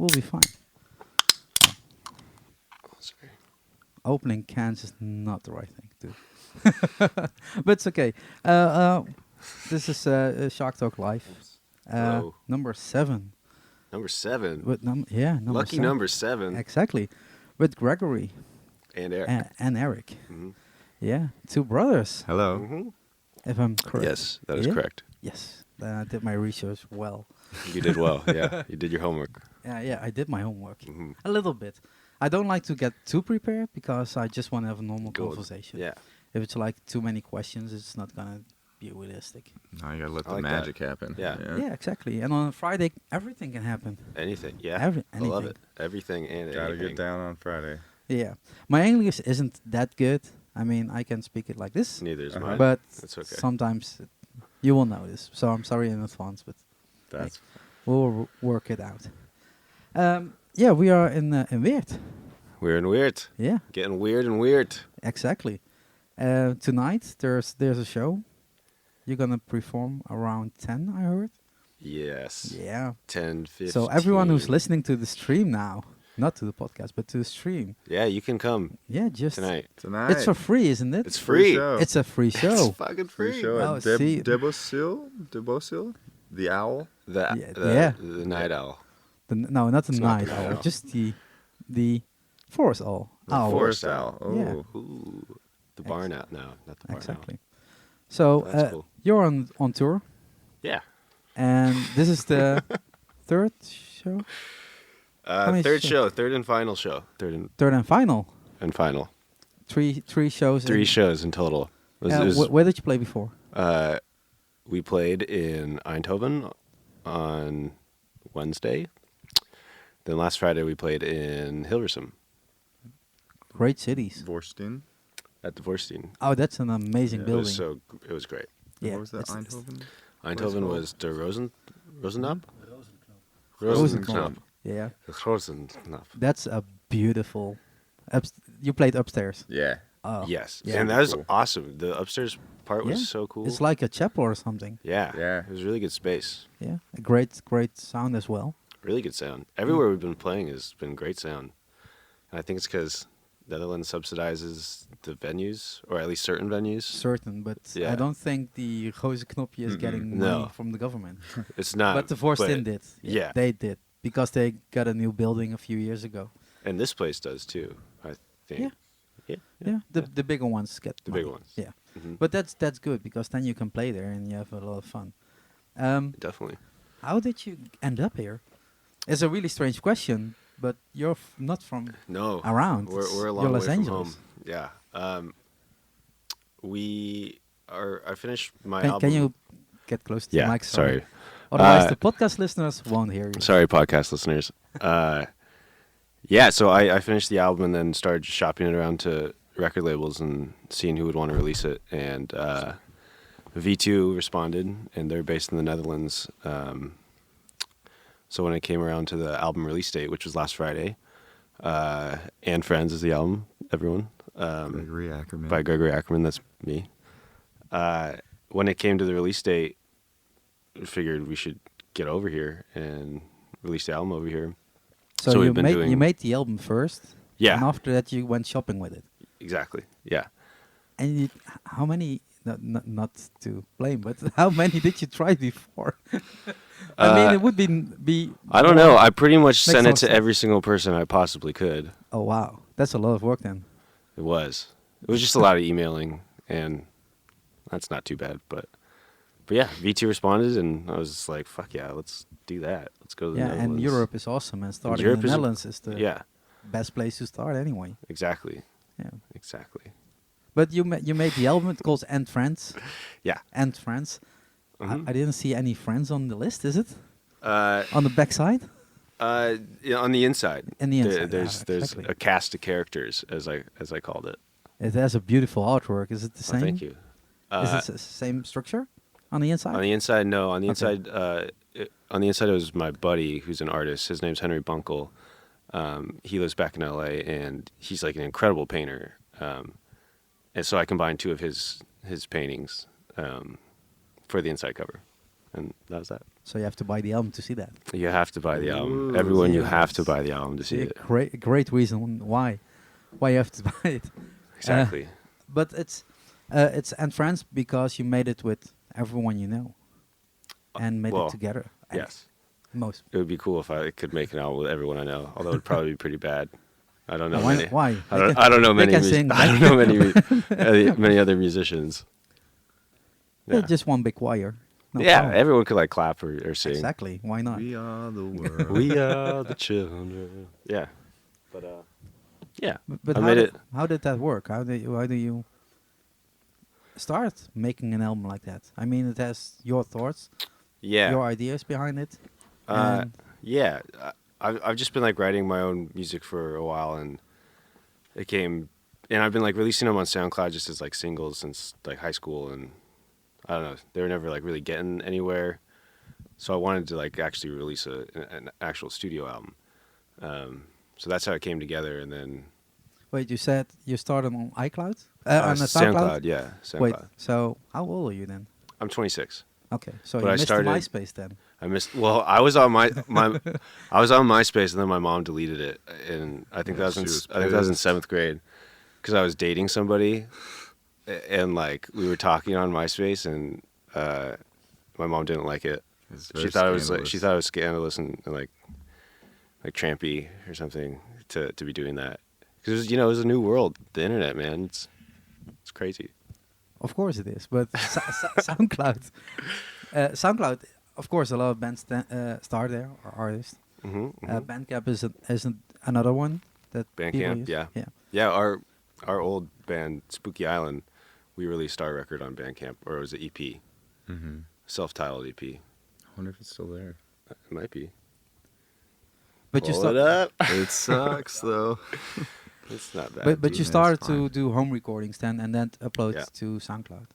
we'll be fine. Sorry. Opening cans is not the right thing to do. But it's okay. This is Shark Talk Live. Hello. Number 7. Number 7. With number Lucky 7. number 7. Exactly. With Gregory And Eric. and Eric. Mm-hmm. Yeah, 2 brothers, Hello. Mm-hmm. if I'm correct. Yes, that is Yeah? correct. Yes, I did my research well. You did well. Yeah, you did your homework. Yeah, I did my homework. Mm-hmm. A little bit. I don't like to get too prepared because I just want to have a normal Good. conversation. Yeah. If it's like too many questions, it's not going to be realistic. Now you gotta let I the like that. magic happen. Yeah. Yeah, exactly. And on Friday, everything can happen. Anything. Yeah. I love Anything. it. Everything and Gotta anything. get down on Friday. Yeah. My English isn't that good. I mean, I can speak it like this, Neither is Uh-huh. mine. but That's okay. sometimes you will notice. So I'm sorry in advance, but That's we'll work it out. Yeah, we are in Weert. Weird and weird. Yeah, Getting weird and weird. exactly. Tonight there's a show. You're gonna perform around 10, I heard. Yes. Yeah. 10, 15. So everyone who's listening to the stream now, not to the podcast, but to the stream, Yeah, you can come yeah, just tonight. tonight. it's for free, isn't it? It's free. show. It's a free show. It's fucking Free free. show Oh, at see. Debosil, the owl. Yeah. The night owl. No, not the It's not night the owl, night owl. just the forest owl. The Owl. forest owl. Oh, Yeah. Ooh. The barn owl. No, not the barn Exactly. So That's cool. you're on tour, owl. Yeah. and this is the third show, many Third shows? show. Third and final show. third and final. Final. Three shows. 3 shows in total. Where did you play before? We played in Eindhoven on Wednesday. Then last Friday we played in Hilversum Great cities. Vorstin. at the Vorstein. Oh, that's an amazing Yeah. building. It was great. Yeah, What was that? it's- Eindhoven. Eindhoven called? was der Rosenknop? Rosenknop. Yeah, Rosenknop. that's a beautiful. You played upstairs. Yeah. Oh, Yes. Yeah. And that was Cool. awesome. The upstairs part was Yeah. so cool. It's like a chapel or something. Yeah. Yeah. It was really good space. Yeah, a great sound as well. Really good sound. Everywhere we've been playing has been great sound. And I think it's because Netherlands subsidizes the venues, or at least certain venues. Certain, but Yeah. I don't think the Rozenknopje is getting No. money from the government. It's not. but the Vorstin did. yeah. They did because they got a new building a few years ago. And this place does too, I think. Yeah. Yeah, the bigger ones get The money. bigger ones. Yeah, Mhm. but that's good because then you can play there and you have a lot of fun. Definitely. How did you end up here? It's a really strange question, but you're not from No. around. We're a You're long way Los from Angeles. home. Yeah. I finished my Can, album. can you get close to Yeah, the mic? sorry. Otherwise, Uh, the podcast listeners won't hear you. Sorry, podcast listeners. Yeah, so I finished the album and then started shopping it around to record labels and seeing who would want to release it. And V2 responded, and they're based in the Netherlands. So when it came around to the album release date, which was last Friday, and Friends is the album, everyone. Gregory Ackerman. By Gregory Ackerman, that's me. When it came to the release date, I figured we should get over here and release the album over here. So, so you we've been made doing- you made the album first. Yeah. And after that, you went shopping with it. Exactly. Yeah. And how many? Not to blame, but how many did you try before? I mean, it would be. I don't know. I pretty much Makes sent no it to sense. every single person I possibly could. Oh wow, that's a lot of work then. It was. It was just a lot of emailing, and that's not too bad. But yeah, V2 responded, and I was just like, "Fuck yeah, let's do that. Let's go to the Yeah, Netherlands." and Europe is awesome, and starting Europe in the is a- Netherlands is the Yeah, best place to start anyway. exactly, Yeah. exactly. But you made the album. It's called And Friends. Yeah. And Friends. Mhm. I didn't see any friends on the list. Is it Uh, on the back side? yeah, on the inside. In the inside, there's exactly. a cast of characters, as I called it. It has a beautiful artwork. Is it the Oh, same? thank you. Is it the same structure on the inside? On the inside, no. On the Okay. inside, it was my buddy who's an artist. His name's Henry Bunkle. He lives back in LA, and he's like an incredible painter. And so I combined 2 of his paintings for the inside cover, and that was that. So you have to buy the album to see that. You have to buy the album. Ooh, Everyone, you yes. have to buy the album to see See, it. great reason why you have to buy it. Exactly. But it's and friends because you made it with everyone you know, and made well, it together. And Yes. most. It would be cool if I could make an album with everyone I know, although it would probably be pretty bad. I don't know Why? many. Why? I don't know they many. can sing. I don't know many other musicians. Yeah. Yeah. Just one big choir. No Yeah, problem. everyone could like clap or sing. Exactly. Why not? We are the world. We are the children. Yeah, but yeah, But I how made did, it. how did that work? How do you start making an album like that? I mean, it has your thoughts, Yeah, your ideas behind it. uh, and yeah. I've just been like writing my own music for a while, and it came, and I've been like releasing them on SoundCloud just as like singles since like high school, and I don't know, they were never like really getting anywhere. So I wanted to like actually release an actual studio album. So that's how it came together, and then wait, you said you started on iCloud? On the SoundCloud, yeah, SoundCloud. Wait, so how old are you then? I'm 26. Okay, so But you I missed started- the MySpace then. I missed. Well, I was on I was on MySpace, and then my mom deleted it, and I think Yeah, that was in she was I think that was in pissed. 7th grade, because I was dating somebody, and like we were talking on MySpace, and my mom didn't like it. It's She very thought it was scandalous. and like trampy or something to be doing that, because it was a new world, the internet, man. It's crazy. Of course it is, but SoundCloud, SoundCloud, of course, a lot of bands start there or artists. Bandcamp is another one that people Bandcamp, use. yeah. Yeah. Yeah, our old band Spooky Island, we released our record on Bandcamp, or it was an EP, Mm-hmm. self-titled EP. I wonder if it's still there. It might be. But you Pull it start, up. It sucks though. It's not bad. but you It's started to fine. do home recordings then, and then upload Yeah. to SoundCloud.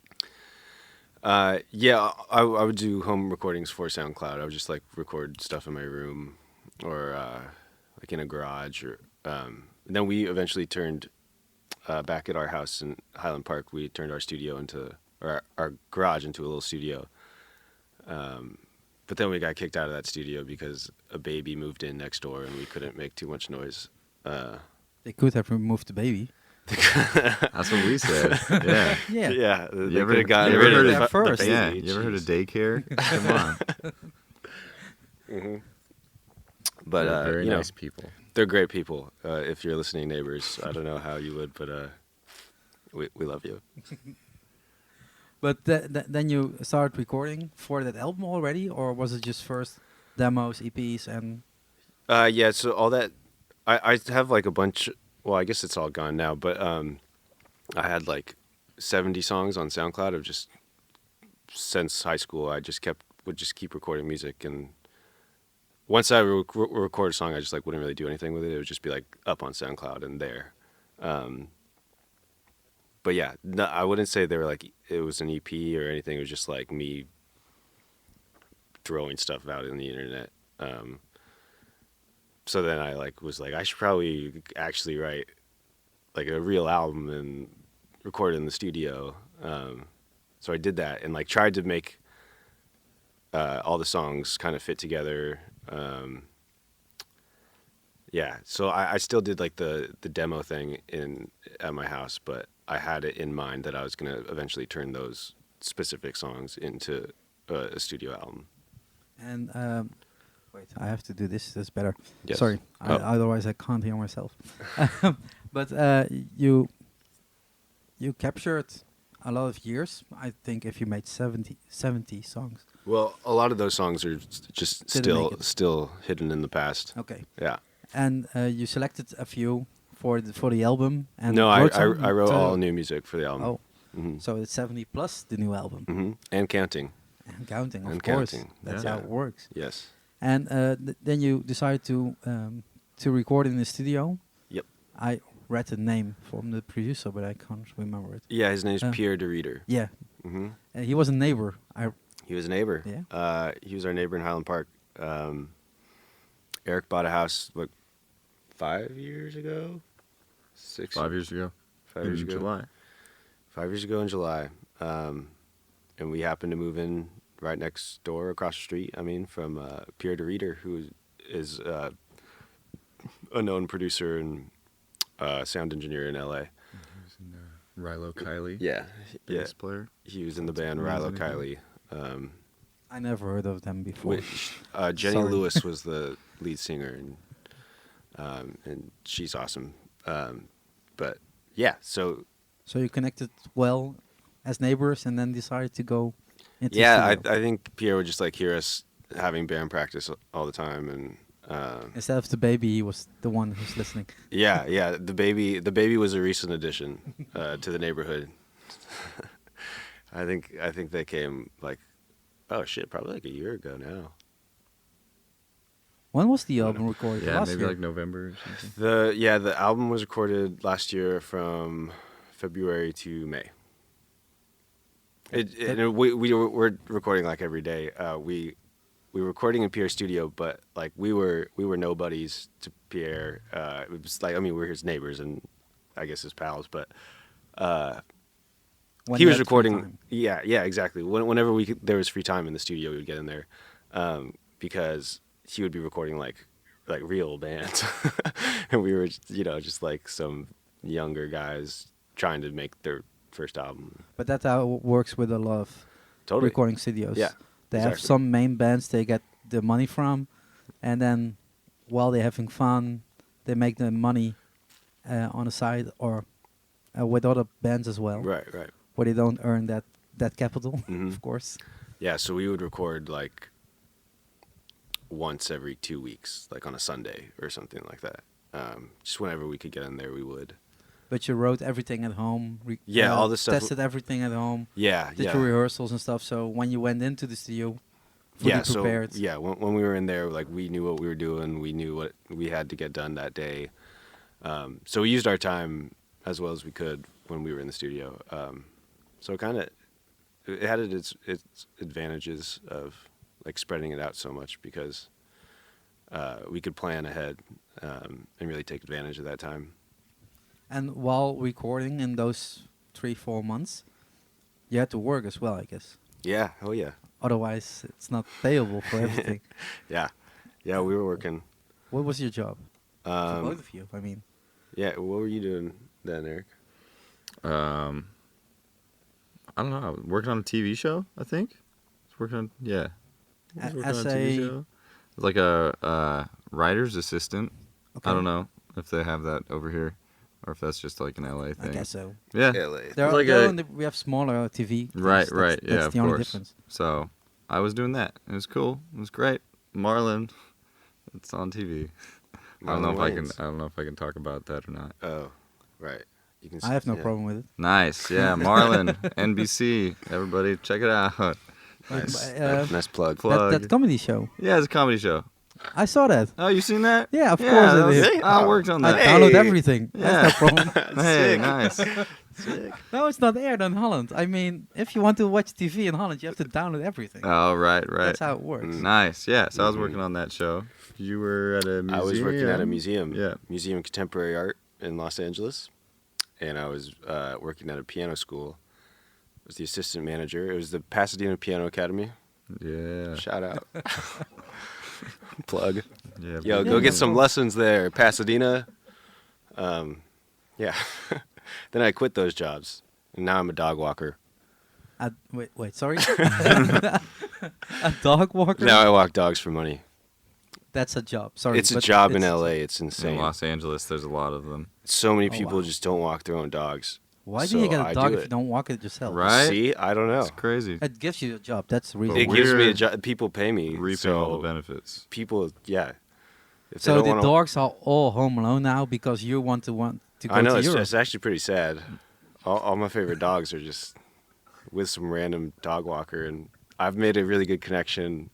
Yeah, I would do home recordings for SoundCloud. I would just like record stuff in my room, or like in a garage, or then we eventually turned back at our house in Highland Park. We turned our studio into, or our garage into a little studio. But then we got kicked out of that studio because a baby moved in next door, and we couldn't make too much noise. They could have removed the baby. That's what we said. Yeah. Yeah. Yeah, they You ever- could have gotten you ever rid heard of of- the first? baby. Yeah. You ever heard of Jeez. daycare? Come on. But They're very you know, nice people. they're great people. If you're listening, neighbors, I don't know how you would, but we love you. But then you started recording for that album already, or was it just first demos, EPs, and Yeah, so all that, I have like a bunch. Well, I guess it's all gone now, but I had like 70 songs on SoundCloud of just since high school. I just would just keep recording music, and once I record a song, I just like wouldn't really do anything with it. It would just be like up on SoundCloud and there. But yeah, no, I wouldn't say they were like it was an EP or anything. It was just like me throwing stuff out in the internet. So then I like was like I should probably actually write like a real album and record it in the studio. So I did that and like tried to make all the songs kind of fit together. Yeah, so I still did like the demo thing at my house, but I had it in mind that I was gonna eventually turn those specific songs into a studio album. and wait, I have to do this. That's better. Yes. Sorry, Oh. otherwise I can't hear myself. But you captured a lot of years. I think if you made 70 songs. Well, a lot of those songs are just Didn't make it. still hidden in the past. Okay, Yeah. and you selected a few for the album. And No, I wrote some wrote to- all new music for the album. Oh, hmm so it's 70 plus the new album. And counting. And counting, of And course. counting, That's yeah. how it works. Yes. And then you decided to record in the studio. Yep. I read the name from the producer, but I can't remember it. Yeah, his name's Uh, Pierre de Reeder. Yeah, hmm he was a neighbor. He was a neighbor. Yeah. He was our neighbor in Highland Park. Eric bought a house, what, 5 years ago? 5 years ago. 5 years in ago. July. 5 years ago in July. And we happened to move in right next door, across the street. I mean, from Pierre de Reader, who is a known producer and sound engineer in LA. He was in Rilo Kiley. Yeah, Bass player. He was in the band Rilo Rilo Kiley. I never heard of them before. Jenny Sorry. Lewis was the lead singer, and she's awesome. But yeah, so you connected well as neighbors, and then decided to go into yeah, studio. I think Pierre would just like hear us having band practice all the time, and Instead of the baby, he was the one who's listening. yeah, the baby was a recent addition to the neighborhood. I think they came like, oh shit, probably like a year ago now. When was the album recorded? Yeah, Last maybe year? like November or something. The album was recorded last year from February to May. We're recording like every day. We were recording in Pierre's studio, but like we were nobodies to Pierre. It was like, I mean, we were his neighbors and I guess his pals, but When he you was had free recording. time. Yeah, exactly. Whenever there was free time in the studio, we would get in there because he would be recording like real bands, and we were just like some younger guys trying to make their first album. But that's how it works with a lot of Totally. recording studios. Yeah, They have exactly. some main bands they get the money from, and then while they're having fun, they make the money on the side or with other bands as well, Right. where they don't earn that capital, Mhm. of course. Yeah, so we would record like once every 2 weeks, like on a Sunday or something like that. Just whenever we could get in there, we would. But you wrote everything at home. Yeah, all the stuff- Tested everything at home. Yeah, Did your rehearsals and stuff. So when you went into the studio, fully yeah. prepared. So yeah, when we were in there, like we knew what we were doing. We knew what we had to get done that day. So we used our time as well as we could when we were in the studio. So it had its advantages of like spreading it out so much because we could plan ahead and really take advantage of that time. And while recording in those 3-4 months, you had to work as well, I guess. Yeah. Oh yeah. Otherwise, it's not payable for everything. Yeah. Yeah. We were working. What was your job? For both of you, I mean. Yeah. What were you doing then, Eric? I don't know. I was working on a TV show, I think. I was working on, yeah. I was working As on a TV show. It was like a writer's assistant. Okay. I don't know if they have that over here or if that's just like an LA I thing. guess so. Yeah. LA. There are, like there are a- only, we have smaller TV. Right, things. right. That's Yeah, of the only course. difference. So I was doing that. It was cool. It was great. Marlon, it's on TV. I don't know if I can talk about that or not. Oh, right. You can. I have no yeah. problem with it. Nice. Yeah, Marlon, NBC. Everybody check it out. Nice. But, Nice plug. Plug. that comedy show. Yeah, it's a comedy show. I saw that. Oh, you seen that? Yeah, of Yeah, course that I was- did. I worked on I that. download Hey. everything. Yeah. That's no problem. Hey, Sick. nice. No, it's not aired in Holland. I mean, if you want to watch TV in Holland, you have to download everything. Oh, right. That's how it works. Mm. Nice. Yeah. So I was Mhm. working on that show. You were at a museum. I was working at a museum. Yeah. Museum of Contemporary Art in Los Angeles, and I was working at a piano school. I was the assistant manager. It was the Pasadena Piano Academy. Yeah. Shout out. Plug. Yeah. Yo, Yeah, go get no some problem. lessons there, Pasadena. Yeah. Then I quit those jobs, and now I'm a dog walker. Wait, sorry. A dog walker? Now I walk dogs for money. That's a job. Sorry. It's a but job in it's- LA. It's In insane. Los Angeles, there's a lot of them. So many Oh, people wow. just don't walk their own dogs. Why do So you get I a dog do if you it. don't walk it yourself? Right? See, I don't know. It's crazy. It gives you a job. That's the reason. But It gives me a we're job. People pay me. Reaping so all the benefits. people, yeah. If they So don't the wanna- dogs are all home alone now because you want to go I know to it's, Europe. it's actually pretty sad. All my favorite dogs are just with some random dog walker, and I've made a really good connection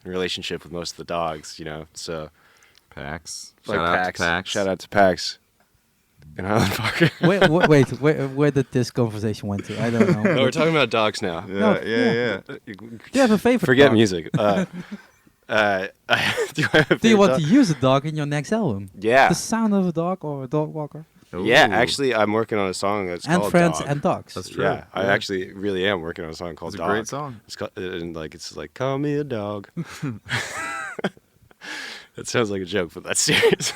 and relationship with most of the dogs. So Pax. like Shout out Pax. to Pax. Shout out to Pax in Highland Park. wait, where did this conversation went to? I don't know. No, we're talking about dogs now. Yeah, No, yeah. Do you have a favorite Forget dog? music. Do I have a Do you favorite want dog? to use a dog in your next album? Yeah. The sound of a dog or a dog walker? Yeah, actually, I'm working on a song that's and called friends Dog. and dogs. That's true. Yeah, I actually really am working on a song called It's a Dog. great song. It's called, and like it's like call me a dog. That sounds like a joke, but that's serious.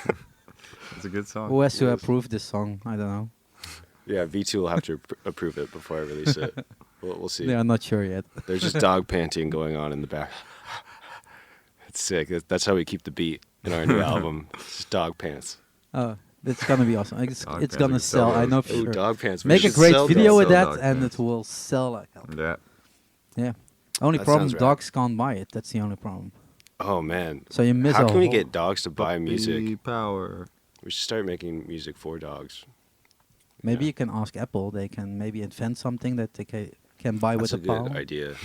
It's a good song. Who has to Yes. approve this song? I don't know. Yeah, V2 will have to approve it before I release it. We'll see. They are not sure yet. There's just dog panting going on in the back. It's sick. That's how we keep the beat in our new album. It's just dog pants. Oh, it's gonna be awesome. It's Dog gonna pants, we sell. sell I know those. for Ooh, sure. dog pants. We Make a should great sell video those. with Sell that, dog and pants. it will sell like hell. Yeah. Yeah. Only That problem, sounds rad. dogs can't buy it. That's the only problem. Oh man. So you miss How a can we whole- get dogs to buy music? Puppy power. We should start making music for dogs. Maybe Yeah. you can ask Apple. They can maybe invent something that they can buy That's a with the good palm. idea.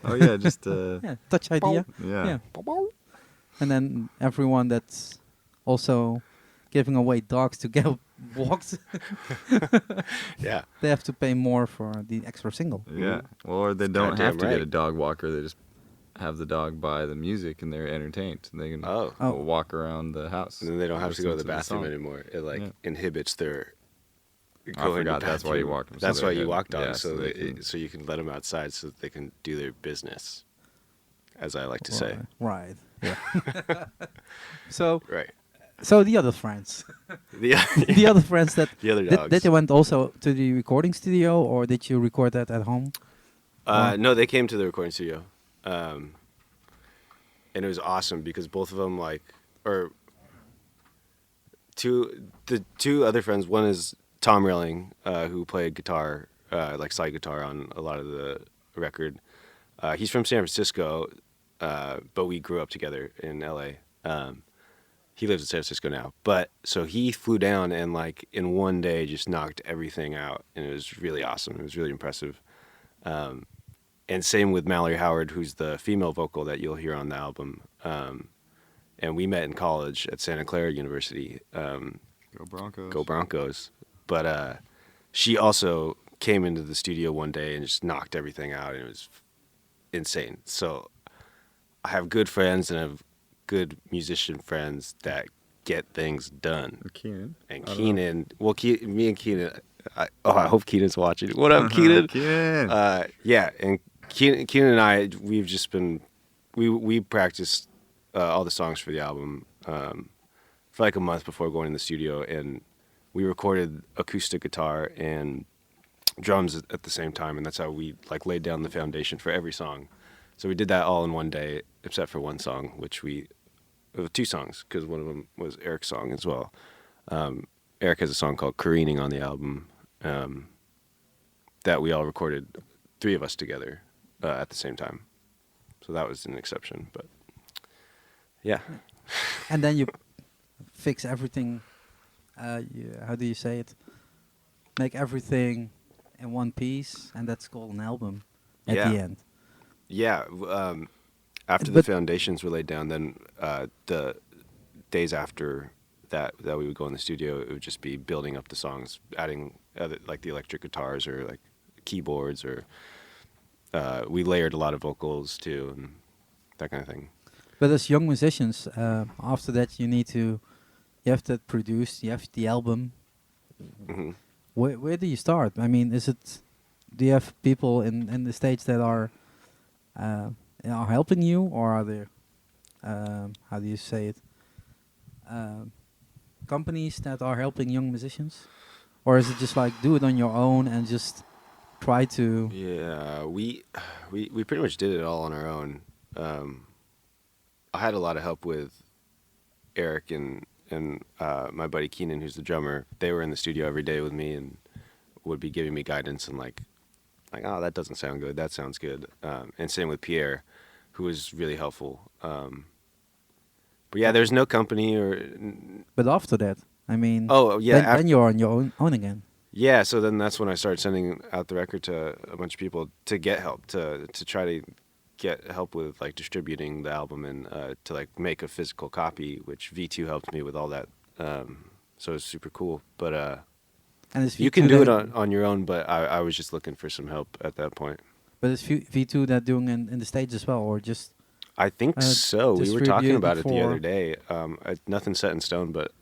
Oh yeah, just Yeah, touch idea. yeah. And then everyone that's also giving away dogs to get walked, Yeah. they have to pay more for the extra single. Yeah. Or they don't Goddamn have to get a right. dog walker. They just have the dog buy the music and they're entertained. And they can Oh. Oh. walk around the house. And then they don't have to go to the listening bathroom song. anymore. It like Yeah. inhibits their. I going to forgot that's why you bathroom. walk 'em, so That's they why you can- walk dogs, yeah, so so they they, can- so you can let them outside, so that they can do their business, as I like to say. Right. Yeah. so Right. so the other friends, The the other friends that the other did, dogs. did they went also to the recording studio, or did you record that at home? No, they came to the recording studio, and it was awesome because both of them the two other friends. One is Tom Rilling, who played guitar, like slide guitar on a lot of the record. He's from San Francisco, but we grew up together in LA. He lives in San Francisco now, but so he flew down and like in one day just knocked everything out, and it was really awesome. It was really impressive. And same with Mallory Howard, who's the female vocal that you'll hear on the album. And we met in college at Santa Clara University. Go Broncos. Go Broncos. But she also came into the studio one day and just knocked everything out, and it was insane. So I have good friends and I have good musician friends that get things done. Keenan. And I don't Keenan, well, me and Keenan, I hope Keenan's watching. What up, Keenan? Keenan. Yeah, and Keenan and I, we've just been, we practiced all the songs for the album for like a month before going in the studio, and we recorded acoustic guitar and drums at the same time, and that's how we like laid down the foundation for every song. So we did that all in one day, except for one song, which two songs, because one of them was Eric's song as well. Eric has a song called Careening on the album that we all recorded, three of us together at the same time. So that was an exception, but yeah. And then you fix everything. How do you say it? Make everything in one piece, and that's called an album at Yeah. the end. Yeah, after the But- foundations were laid down, then the days after that we would go in the studio, it would just be building up the songs, adding like the electric guitars or like keyboards, or we layered a lot of vocals too, and that kind of thing. But as young musicians, after that you have to produce, you have the album. Hmm. Where do you start? I mean, do you have people in the States that are helping you, or are there, how do you say it, companies that are helping young musicians? Or is it just like do it on your own and just try to... Yeah, we pretty much did it all on our own. I had a lot of help with Eric and my buddy Keenan, who's the drummer. They were in the studio every day with me and would be giving me guidance and like, oh, that doesn't sound good. That sounds good. And same with Pierre, who was really helpful. But yeah, there's no company or. But after that, I mean... Oh yeah. Then you're on your own again. Yeah, so then that's when I started sending out the record to a bunch of people to get help, to try to get help with like distributing the album and to like make a physical copy, which V2 helped me with all that. So it was super cool. But And is you V2 can do it that- on your own, but I was just looking for some help at that point. But is V2 that doing in the States as well, or just... I think so. We were talking distributed about it the for- other day. Nothing's set in stone, but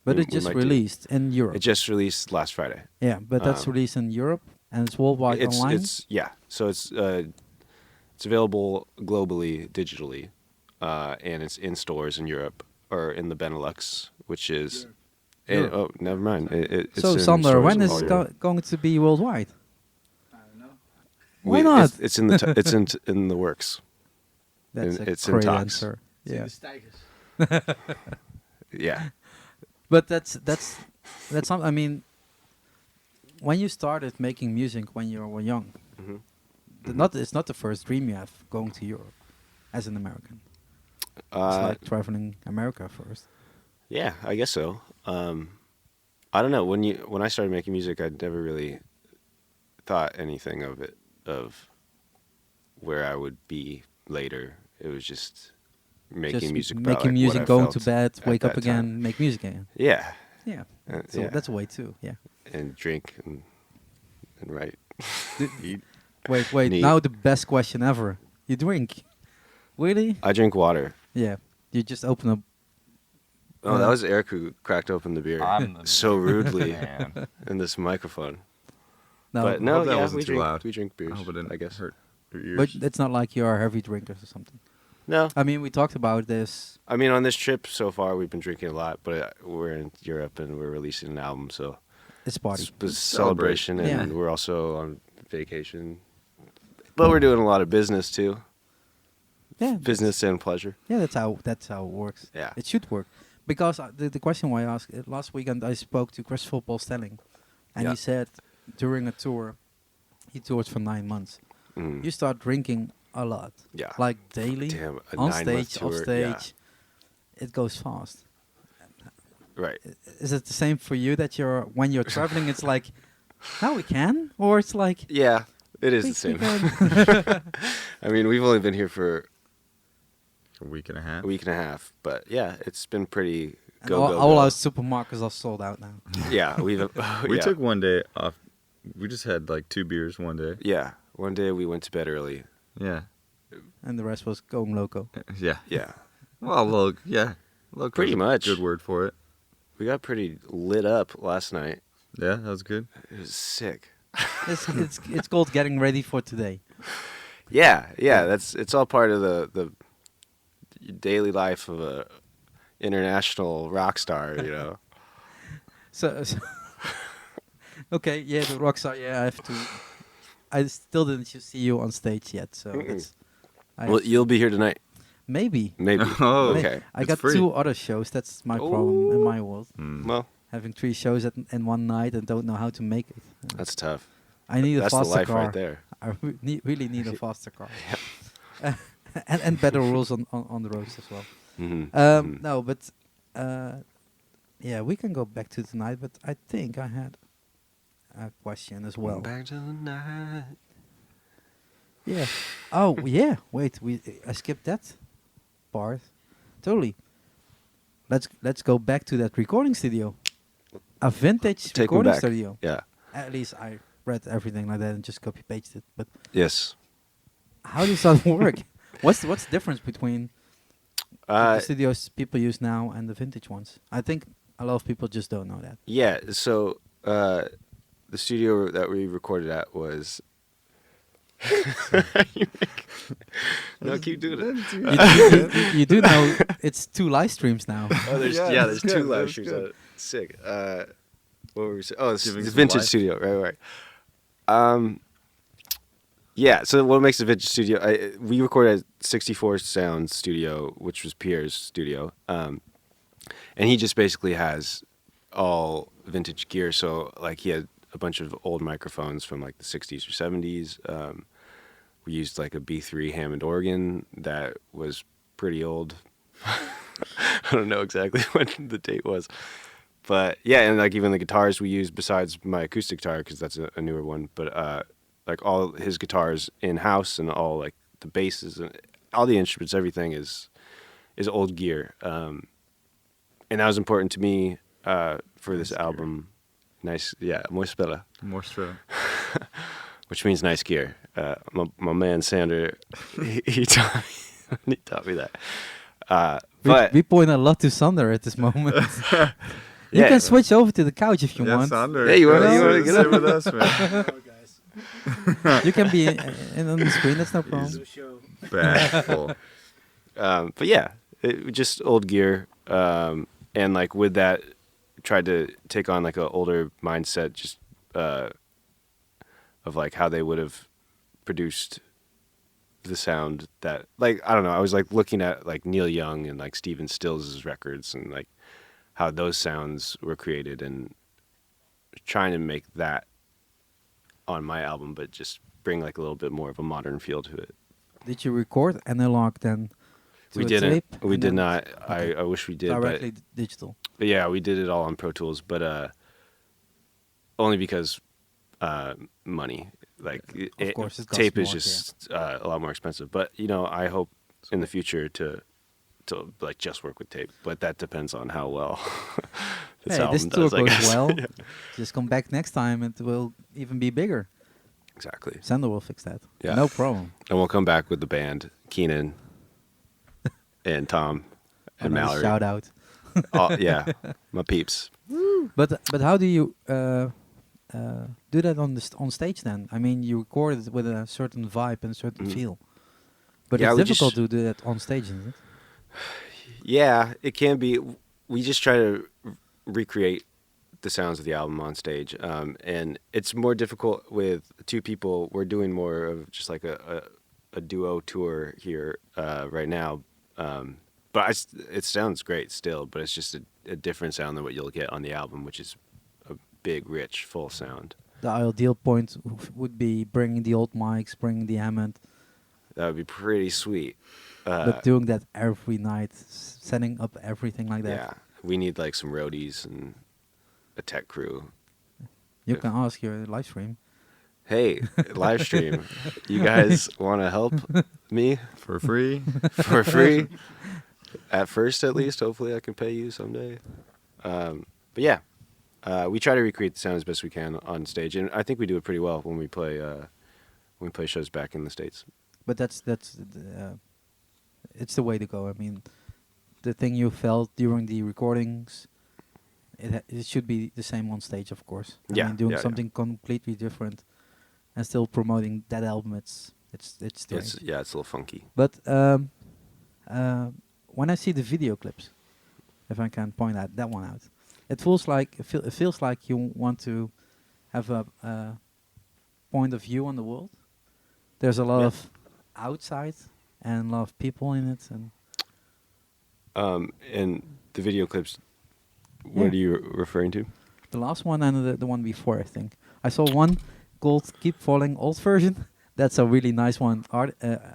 But it just released in Europe. It just released last Friday. Yeah, but that's released in Europe and it's worldwide online. So it's available globally, digitally, and it's in stores in Europe or in the Benelux, which is. Oh, never mind. It's so, Sander, when is it going to be worldwide? I don't know. Why not? It's in the it's in the works. That's it's a great in talks. answer. Yeah. Yeah. But that's something. I mean, when you started making music when you were young, it's not the first dream you have going to Europe as an American. It's like traveling America first. Yeah, I guess so. I don't know. When I started making music, I never really thought anything of where I would be later. It was just making music. Making music, going to bed, wake up again, make music again. Yeah. Yeah. So that's a way too. Yeah. And drink and write. Eat. Wait. Now the best question ever. You drink? Really? I drink water. Yeah. You just open up. Oh, that was Eric who cracked open the beer so rudely Man. in this microphone. No, But no, I hope that wasn't we too drink, loud. We drink beers. I hope it didn't guess. hurt your ears. but it's not like you are heavy drinkers or something. No. I mean, we talked about this. I mean, on this trip so far, we've been drinking a lot, but we're in Europe and we're releasing an album, so It's party. it's a celebration, and Yeah. we're also on vacation. But we're doing a lot of business too. Yeah. Business and pleasure. Yeah, that's how it works. Yeah. It should work. Because the question why I asked, last weekend I spoke to Christopher Paul Stelling, and he said during a tour, he toured for 9 months. You start drinking a lot. Yeah. Like daily, Damn, a on 9-month stage, off tour, stage. It goes fast. Right. Is it the same for you that when you're traveling, it's like, now we can? Or it's like... Yeah, it is we the same. can. I mean, we've only been here for a week and a half. a week and a half, but yeah, it's been pretty And go. all our supermarkets are sold out now. Yeah, We yeah. took one day off. We just had like 2 beers one day. Yeah, one day we went to bed early. Yeah. And the rest was going loco. Yeah. Yeah, Well, look, yeah. Look, Pretty much. Good word for it. we got pretty lit up last night. Yeah, that was good. It was sick. It's called getting ready for today. Yeah. It's all part of the daily life of a international rock star, you know. So okay, yeah, the rockstar. Yeah, I have to. I still didn't see you on stage yet, so it's. Well, you'll be here tonight. Maybe. Maybe. Oh, okay. I It's got free. 2 other shows. That's my problem in my world. Well, Having 3 shows in one night and don't know how to make it. that's tough. I need a That's the faster life car. right there. I really need a faster car. and better rules on the roads as well. Mm-hmm. No, but yeah, we can go back to tonight. But I think I had a question as well. Back to the night. Yeah. Oh yeah. Wait, I skipped that part. Totally. Let's go back to that recording studio. A vintage Take me recording back. studio. Yeah. At least I read everything like that and just copy pasted it. But Yes. how does that work? What's the difference between the Uh, studios people use now and the vintage ones? I think a lot of people just don't know that. yeah. So the studio that we recorded at was. No, keep doing it. You do know it's 2 live streams now. Oh, there's Yeah, there's that's 2 good, live that's streams. good. Sick. What were we saying? Oh, it's Giving the some vintage life. studio. Right. Yeah. So what makes a vintage studio? We recorded at 64 Sound Studio, which was Pierre's studio, and he just basically has all vintage gear. So like he had a bunch of old microphones from like the 60s or 70s. We used like a B3 Hammond organ that was pretty old. I don't know exactly when the date was. But yeah, and like even the guitars we used besides my acoustic guitar, because that's a newer one, but like all his guitars in-house and all like the basses and all the instruments, everything is old gear. And that was important to me for this Nice gear. album. Nice, yeah, muy spela. More straight. Which means nice gear. My man Sander, he taught me that. But We point a lot to Sander at this moment. You can switch over to the couch if you want. Sander. Hey, you want to get sit up with us, man? You can be in on the screen. That's no problem. Bashful. But yeah, just old gear, and like with that, tried to take on like an older mindset, just of like how they would have produced the sound that, like, I don't know. I was like looking at like Neil Young and like Stephen Stills' records and like how those sounds were created, and trying to make that on my album, but just bring like a little bit more of a modern feel to it. Did you record analog then? We didn't. We did not. Okay. I wish we did. Directly but, digital. But yeah, we did it all on Pro Tools, but only because money. Like of course, tape is just a lot more expensive. But you know, I hope in the future to like just work with tape. But that depends on how well this tour does, goes well. Yeah. Just come back next time. It will even be bigger. Exactly. Sander will fix that. Yeah. No problem. And we'll come back with the band, Keenan and Tom and Mallory. Shout out. Yeah, my peeps. But how do you do that on stage then? I mean, you record it with a certain vibe and a certain feel. But it's difficult to do that on stage, isn't it? Yeah, it can be. We just try to recreate the sounds of the album on stage, and it's more difficult with two people. We're doing more of just like a duo tour here right now, but it sounds great still. But it's just a different sound than what you'll get on the album, which is a big, rich, full sound. The ideal point would be bringing the old mics, bringing the Hammond. That would be pretty sweet. But doing that every night, setting up everything like that. Yeah, we need like some roadies and a tech crew. You can ask your live stream. Hey, live stream. You guys want to help me? For free? For free? At first, at least. Hopefully I can pay you someday. But yeah, we try to recreate the sound as best we can on stage. And I think we do it pretty well when we play shows back in the States. But it's the way to go. I mean, the thing you felt during the recordings, it should be the same on stage, of course. I mean, doing something completely different and still promoting that album, it's strange. It's a little funky. But when I see the video clips, if I can point that one out, it feels like you want to have a point of view on the world. There's a lot of outside and a lot of people in it, and the video clips. What are you referring to? The last one and the one before, I think. I saw one called "Keep Falling" old version. That's a really nice one,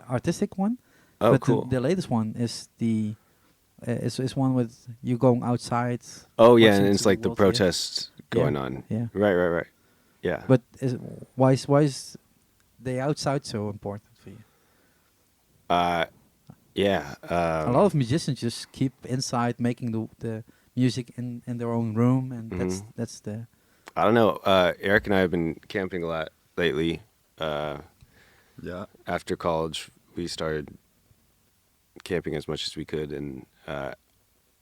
artistic one. Oh, but cool. The latest one is is one with you going outside. Oh yeah, and it's like the protests going on. Yeah. Right. Yeah. But why is the outside so important for you? Yeah. A lot of musicians just keep inside making the music in their own room, and that's the. I don't know. Eric and I have been camping a lot lately. After college, we started camping as much as we could, and I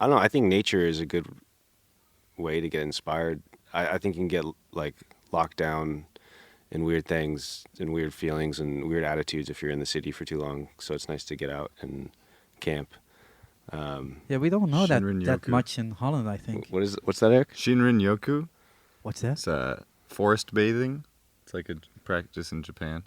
don't know. I think nature is a good way to get inspired. I think you can get like locked down in weird things and weird feelings and weird attitudes if you're in the city for too long. So it's nice to get out and camp. We don't know that much in Holland, I think. What's that, Eric? Shinrin Yoku. What's that? It's forest bathing. It's like a practice in Japan.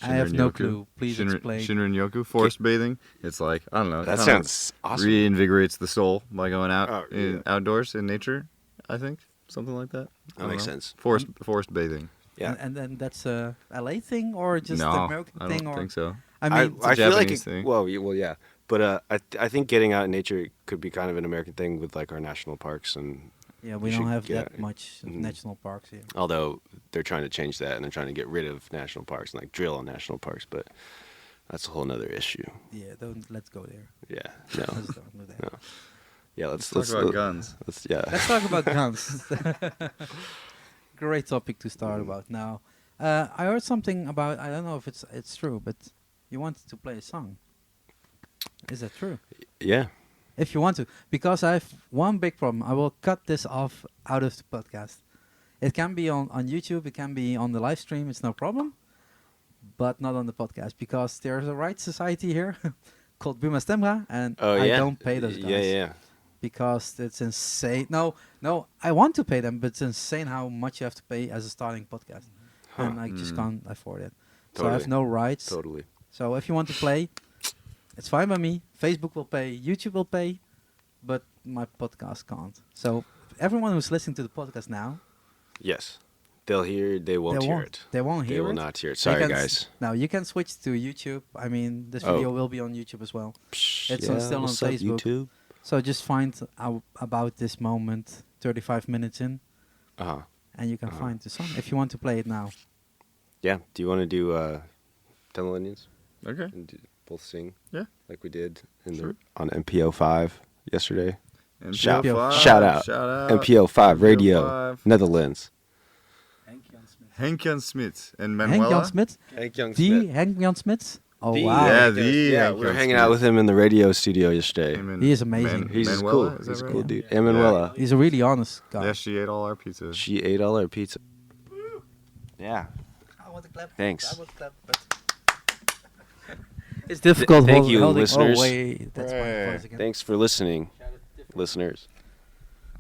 I have no clue. Please explain. Shinrin Yoku, forest bathing. It's like, I don't know. That sounds awesome. Reinvigorates the soul by going out outdoors in nature, I think. Something like that. That makes sense. Forest bathing. Yeah. And then that's a LA thing or just an American thing? I don't think so. I mean, I feel like thing. Well, yeah. But I think getting out in nature could be kind of an American thing with like our national parks and. Yeah, we don't have that much national parks here. Although they're trying to change that and they're trying to get rid of national parks and like drill on national parks, but that's a whole nother issue. Yeah, let's go there. Yeah, no. Let's don't do that. No. Yeah, let's talk about guns. Let's talk about guns. Great topic to start about now. I heard something about, I don't know if it's true, but you wanted to play a song. Is that true? Yeah. if you want to, because I have one big problem. I will cut this off out of the podcast. It can be on YouTube. It can be on the live stream. It's no problem, but not on the podcast because there's a rights society here called Buma Stemra, and I don't pay those guys. Yeah. Because it's insane. No, I want to pay them, but it's insane how much you have to pay as a starting podcast, and I just can't afford it. So I have no rights. Totally. So if you want to play, it's fine by me. Facebook will pay, YouTube will pay, but my podcast can't. So everyone who's listening to the podcast now, yes, they'll hear. They won't hear it. They won't hear it. They will not hear it. Sorry, guys. Now you can switch to YouTube. I mean, this video will be on YouTube as well. It's still on Facebook. YouTube? So just find out about this moment 35 minutes in, and you can find the song if you want to play it now. Yeah. Do you want to do Tunnel Onions? Okay. And both sing. Yeah. Like we did on MPO 5 yesterday. MPO 5. Shout out. MPO 5 Radio, 5. Netherlands. Henk-Jan Smit and Henk-Jan Manuela. Smit? Henk-Jan Die Henk-Jan Smits? Oh, The- wow. Yeah, Yeah, we were hanging out with him in the radio studio yesterday. He is amazing. He's Manuela, cool. is He's that a cool right? dude. Emanuela. He's a really honest guy. Yeah, she ate all our pizza. She ate all our pizza. Yeah. I want to clap. Thanks. I want to clap, but it's difficult. Thank you, holding. listeners. Oh, wait, that's my Right. voice again. Thanks for listening, listeners.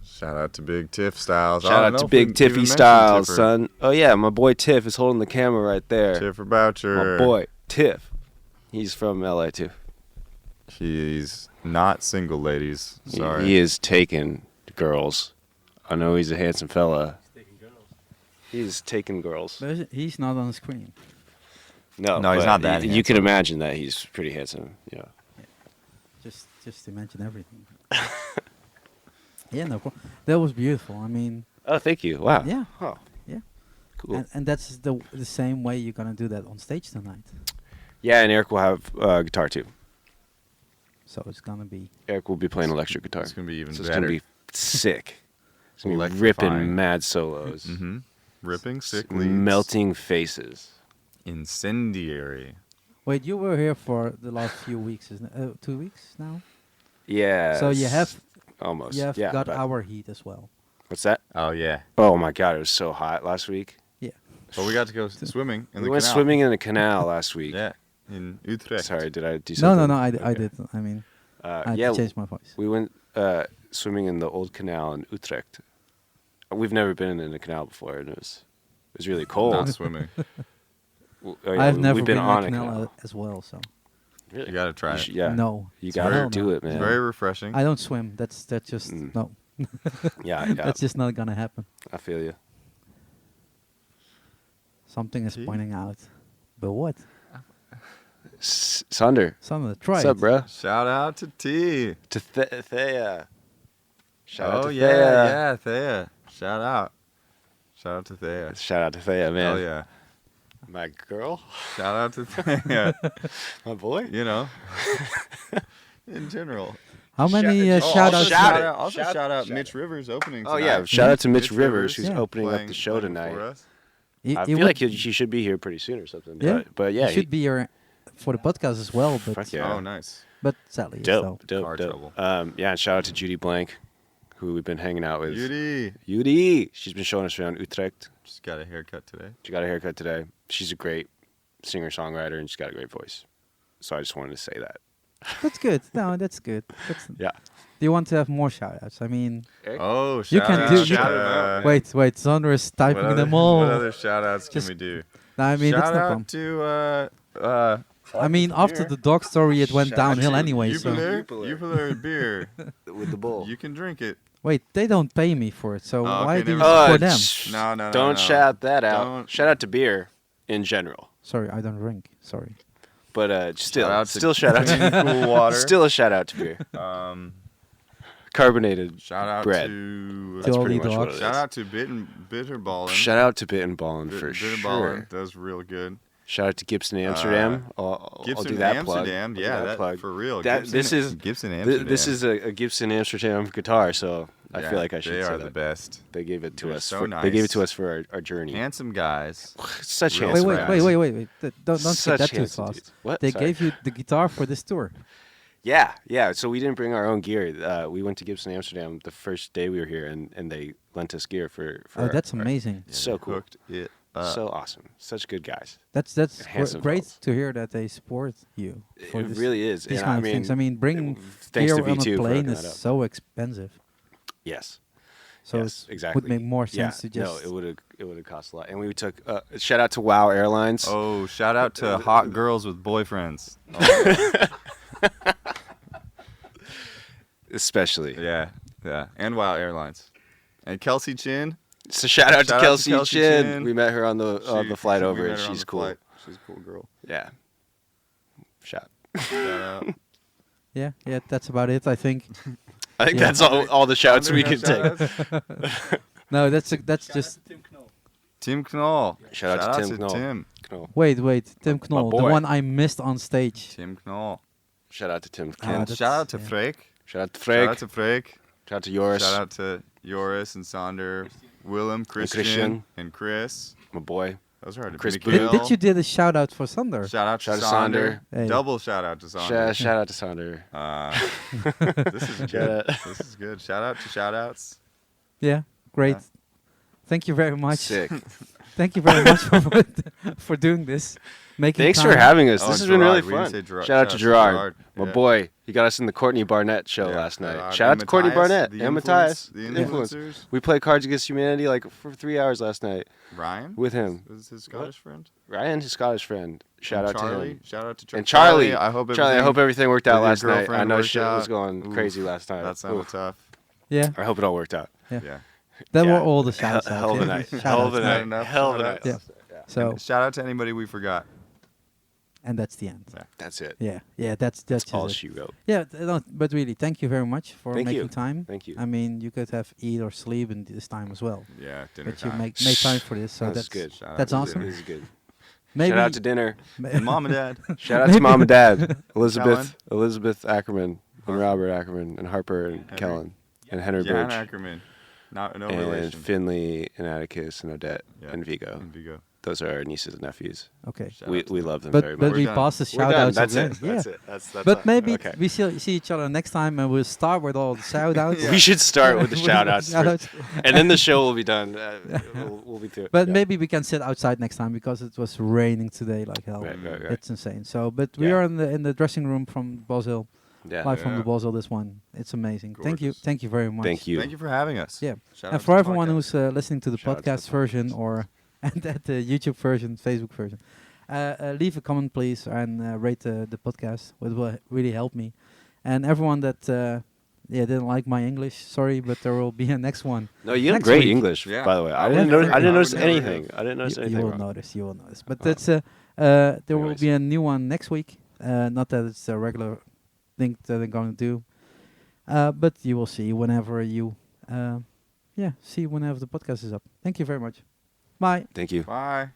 Shout out to Big Tiff Styles. Shout out to Big Tiffy Styles, son. Oh yeah, my boy Tiff is holding the camera right there. Tiffer Boucher. My boy Tiff. He's from LA too. He's not single, ladies. Sorry. He is taking girls. I know he's a handsome fella. He's taking girls. But he's not on the screen. No, No, he's but not that You can imagine that he's pretty handsome. Yeah. Just imagine everything. Yeah, no problem. That was beautiful. I mean, Oh, thank you. Wow. yeah, Oh, yeah. cool. And that's the same way you're gonna do that on stage tonight. Yeah, and Eric will have guitar too. So it's gonna be. Eric will be playing electric guitar. It's going to be even So it's better. gonna be sick. It's gonna be Electrifying. ripping mad solos. Mm-hmm. Ripping, sick S- leads. melting faces. Incendiary. Wait, you were here for the last few weeks, isn't it? 2 weeks now. Yeah. So you have almost. got about- our heat as well. What's that? Oh, yeah. Oh my God! It was so hot last week. But we got to go swimming in We the went canal. swimming in the canal last week. Yeah, in Utrecht. Sorry, did I do No, something? no, I Okay. did. I mean, I had yeah, to change my voice. we went swimming in the old canal in Utrecht. We've never been in a canal before, and it was really cold. Not swimming. I've never we've been on in a a canal. canal as well, so You got to try it. Yeah. no. You It's gotta very- do it, man. It's very refreshing. I don't swim. That's just no. Yeah, That's just not gonna happen. I feel you. Something is See? pointing out. But what? Sander, Something to try. what's up, it. bro? Shout out to T. To Thea. Shout out Oh, to yeah, Thea. yeah, Thea. Shout out. Shout out to Thea. Shout out to Thea, man. Oh, yeah. My girl, Shout out to Thea. my boy. You know, in general. How many Oh, shout outs? shout it. Also Shout- shout out shout Mitch Rivers opening Oh tonight. yeah, shout out to Mitch Mitch Rivers, Rivers, who's Yeah. opening up playing- the show playing tonight. for us. He, I he feel would- like she should be here pretty soon or something. Yeah. But yeah, he should be here for the podcast as well. But Fuck yeah. Oh, nice. but sadly, dope, so. dope, Car dope. trouble. Yeah, and shout out to Judy Blank, who we've been hanging out with. Beauty. Judy, she's been showing us around Utrecht. Just got a haircut today. She got a haircut today. She's a great singer-songwriter, and she's got a great voice. So I just wanted to say that. That's good. No, that's good. That's, Yeah. do you want to have more shout outs? I mean, Oh, You shout can out. do- you Shout them out, man. wait. Sandra is typing them all. What other shout outs can Just- we do? No, I mean, that's shout no out problem. to I mean, after the dog story, it went Shout out downhill to anyway. So Jupiler beer. With the bull. You can drink it. wait, they don't pay me for it. So Oh, why okay, do you never support mind. them? No. Don't shout that out. Don't. Shout out to beer in general. Sorry, I don't drink. Sorry. But still, Shout out to still shout out clean, to cool water. Still a shout out to beer. Carbonated. Shout out bread. to That's all pretty the much what dogs. it shout is. out to Bitter Ballin'. Shout out to Bitten Ballin' for Bitter sure. Ballin' does real good. Shout out to Gibson Amsterdam. I'll Gibson do that Amsterdam, plug. yeah, I'll do that plug. for real. That- Gibson, this is- Gibson Th- Amsterdam. This is a Gibson Amsterdam guitar, so I Yeah, feel like I should They say are that. the best. They gave it to They're us. so They gave it nice. to us for our journey. Handsome guys. Such Real handsome Wait. guys. Don't Such skip that too handsome fast. dudes. What? They Sorry. gave you the guitar for this tour. Yeah. So we didn't bring our own gear. We went to Gibson, Amsterdam the first day we were here, and they lent us gear for that's amazing. so cool. Hooked it So awesome. Such good guys. That's great fellas. to hear that they support you. For It this, really is. these And kind of things. I mean, bringing thanks gear to on V2 a for plane hooking is that up. so expensive. Yes. So yes, it exactly. would make more sense to just. No, it would have cost a lot. And we took shout out to WOW Airlines. Oh, shout out to hot girls with boyfriends. Especially. Yeah. And WOW Airlines. And Kelsey Chin. So shout out to Kelsey Chin. Chin. We met her on the flight we over, met and her on she's the cool. flight. She's a cool girl. Yeah. Shout. Shout out. Yeah, that's about it. I think. I think Yeah. that's all the shouts we can take. No, that's just. Tim Knoll. Shout out to Tim Knoll. Tim. Knoll. Wait, Tim Knoll, the boy. one I missed on stage. Tim Knoll. Shout out to Tim. Ah, And that's- shout out to yeah. Freek. Shout out to Shout Freek. out to Freek. Shout out to Joris. Shout out to Joris and Sander, Willem, Christian, Christian. and Chris. My boy. Those are hard to Chris Miguel. Did you did a shout out for Sander? Shout out to Shout out to Sander. Hey. Double shout out to Sander. Shout out to Sander. This is Shout good. out. This is good. Shout out to shout outs. Yeah, great. Yeah. Thank you very much. Sick. Thank you very much for doing this. Making Thanks time. for having us. Oh, this has been really Gerard. We didn't fun. say Gerard. Shout out to Gerard, my Yeah. boy. He got us in the Courtney Barnett show Yeah, last night. Gerard. Shout out And to Courtney Matthias, Barnett the and influence- Matthias. the influencers. We played Cards Against Humanity like for 3 hours last night Ryan with him. is his Scottish friend. Ryan, his Scottish friend. Shout And out Charlie. to him. Shout out to And Charlie. I hope Charlie, I hope everything worked out with your last night. I girlfriend know worked shit was out. going Oof. crazy last night. That sounded Oof. tough. Yeah, I hope it all worked out. Yeah. that Yeah. were all the shouts out. Hell of a yeah. night. Shout Hell outs, of a yeah. night. enough Hell of a shout night. outs. So And shout out to anybody we forgot. and that's the end. That's it. Yeah, that's just All it. she wrote. Yeah, no, but really, thank you very much for Thank making you. time. Thank you. I mean, you could have eat or sleep in this time as well, Yeah, dinner but you time. make time for this, so that's good. Shout out that's to awesome. dinner. This is good. Maybe Shout out to dinner. And mom and dad. Shout out to mom and dad. Kellen. Elizabeth Ackerman and Robert Ackerman and Harper and Henry. Kellen and Henry Jan Birch Ackerman. Not no and relation. Finley and Atticus and Odette Yeah. and Vigo. And Vigo. Those are our nieces and nephews. okay. Shout We out to we them. love them But very but much. we done. passed the We're shout done. outs That's again. it. Yeah. That's it. That's But all. maybe Okay. we see each other next time, and we'll start with all the shout outs. We should start with the shout outs. Shout-outs. And then the show will be done. We'll be through it. But Yeah. maybe we can sit outside next time because it was raining today like hell. Right. It's insane. So, but we Yeah. are in the dressing room from Boswell, Yeah. live from the Yeah. Boswell. This one, it's amazing. Gorgeous. Thank you very much. Thank you. Thank you for having us. Yeah. Shout out And to for the everyone podcast. who's listening to the Shout out to podcast the version podcast. or and at the YouTube version, Facebook version, leave a comment please and rate the podcast. It will really help me. And everyone that didn't like my English, sorry, but there will be a next one. No, you have Next great week. English, Yeah. by the way. I I didn't would notice. never- I didn't I notice would never anything. have. I didn't notice You anything will wrong. notice. You will notice. But Oh. that's there will Anyways. be a new one next week. Not that it's a regular thing that I'm going to do, but you will see whenever you see whenever the podcast is up. Thank you very much. Bye. Thank you. Bye.